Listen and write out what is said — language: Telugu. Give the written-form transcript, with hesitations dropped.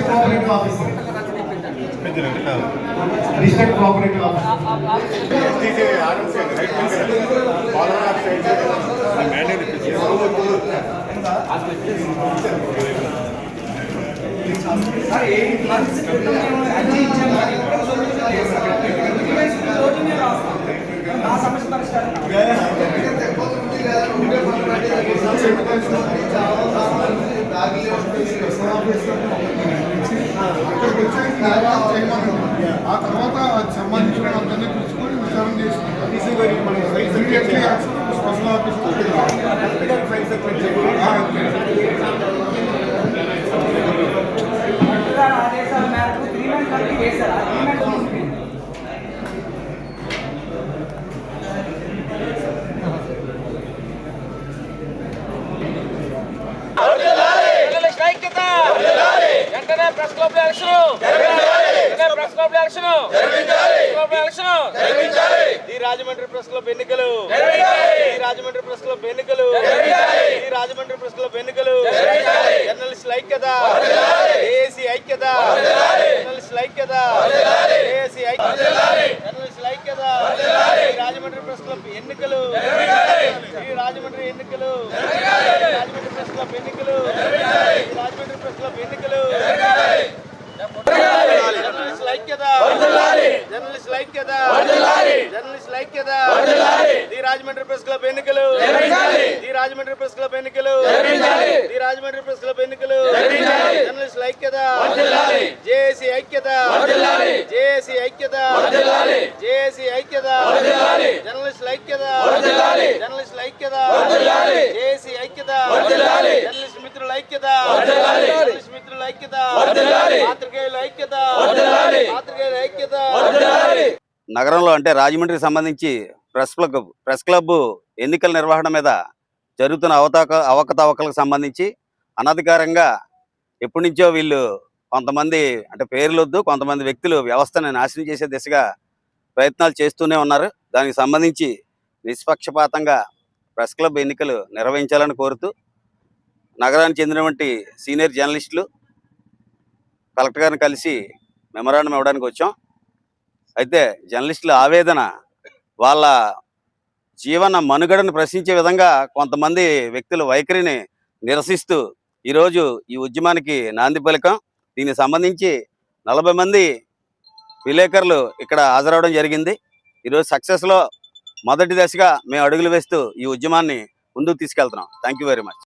Cooperative officer. District Cooperative officer. ఆ తర్వాత సంబంధించిన అందరినీ పిలుచుకొని విచారణ చేసుకుంటాం. స్పెషల్ ఆఫీసర్ ఆదేశాల మేరకు 3 మంత్స్ కమిటీ వేశారు. ప్రెస్ క్లబ్ ఈ రాజమండ్రి ప్రెస్ క్లబ్ ఎన్నికలు ఈ రాజమండ్రి ప్రెస్ క్లబ్ ఎన్నికలు ఈ రాజమండ్రి ప్రెస్ క్లబ్ ఎన్నికలు జర్నలిస్టుల ఐక్యత ఏఏసీ ఐక్యత జర్నలిస్టుల ఐక్యత ఏఏసీ ఐక్యత జర్నలిస్టుల ఐక్యత ఈ రాజమండ్రి ప్రెస్ క్లబ్ ఎన్నికలు ఈ రాజమండ్రి ఎన్నికలు రాజమండ్రి ప్రెస్ క్లబ్ ఎన్నికలు ఈ రాజమండ్రి ప్రెస్ క్లబ్ ఎన్నికలు జర్నలిస్టుల ఐక్యత జర్నలిస్టుల ఐక్యత జర్నలిస్టుల ఐక్యత ఈ రాజమండ్రి ప్రెస్ క్లబ్ ఎన్నికలు ఈ రాజమండ్రి ప్రెస్ క్లబ్ ఎన్నికలు ఈ రాజమండ్రి ప్రెస్ క్లబ్ ఎన్నికలు జర్నలిస్టుల ఐక్యత జేఏసీ ఐక్యత జేఏసీ ఐక్యత జేఏసీ ఐక్యత జర్నలిస్టుల ఐక్యత జర్నలిస్టుల ఐక్యత జేఏసీ ఐక్యత జర్నలిస్ట్ మిత్రుల ఐక్యత జర్నలిస్ట్ మిత్రుల ఐక్యత పాత్రికేయుల ఐక్యత పాత్రికేయుల ఐక్యత. నగరంలో అంటే రాజమండ్రికి సంబంధించి ప్రెస్ క్లబ్ ఎన్నికల నిర్వహణ మీద జరుగుతున్న అవకతవకలకు సంబంధించి అనధికారంగా ఎప్పటి నుంచో వీళ్ళు కొంతమంది అంటే పేర్లొద్దు కొంతమంది వ్యక్తులు వ్యవస్థను నాశనం చేసే దిశగా ప్రయత్నాలు చేస్తూనే ఉన్నారు. దానికి సంబంధించి నిష్పక్షపాతంగా ప్రెస్ క్లబ్ ఎన్నికలు నిర్వహించాలని కోరుతూ నగరానికి చెందినటువంటి సీనియర్ జర్నలిస్టులు కలెక్టర్ గారిని కలిసి మెమరాండం ఇవ్వడానికి వచ్చాం. అయితే జర్నలిస్టుల ఆవేదన వాళ్ళ జీవన మనుగడను ప్రశ్నించే విధంగా కొంతమంది వ్యక్తుల వైఖరిని నిరసిస్తూ ఈరోజు ఈ ఉద్యమానికి నాంది పలికాం. దీనికి సంబంధించి 40 మంది విలేకరులు ఇక్కడ హాజరవడం జరిగింది. ఈరోజు సక్సెస్లో మొదటి దశగా మేము అడుగులు వేస్తూ ఈ ఉద్యమాన్ని ముందుకు తీసుకెళ్తున్నాం. Thank you very much.